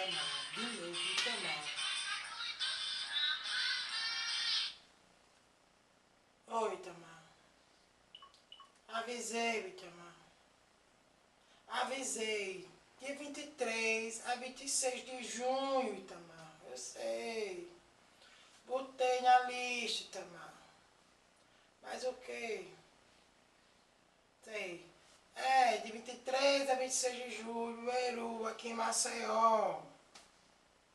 Itamar. De novo, Itamar. Oi, Itamar. Avisei, Itamar. Avisei. Dia 23 a 26 de junho, Itamar. Eu sei. Botei na lista, Itamar. Mas o quê? Sei. É, de 23 a 26 de julho, Eru, aqui em Maceió.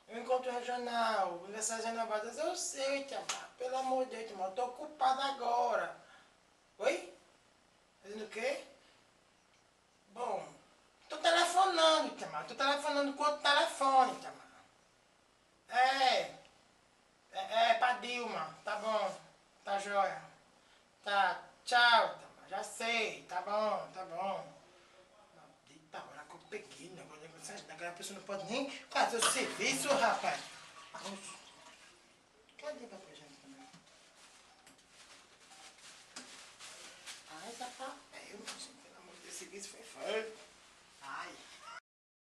Eu encontro regional, Universidades Renovadas. Eu sei, Itamar. Pelo amor de Deus, Itamar. Eu tô ocupado agora. Oi? Fazendo o quê? Bom, tô telefonando, Itamar. Tô telefonando com outro telefone, Itamar. É pra Dilma. Tá bom. Tá joia. Tá, tchau, Itamar. Já sei. Tá bom, tá bom. Maldita hora que eu peguei o negócio. Daquela pessoa não pode nem fazer o serviço, rapaz.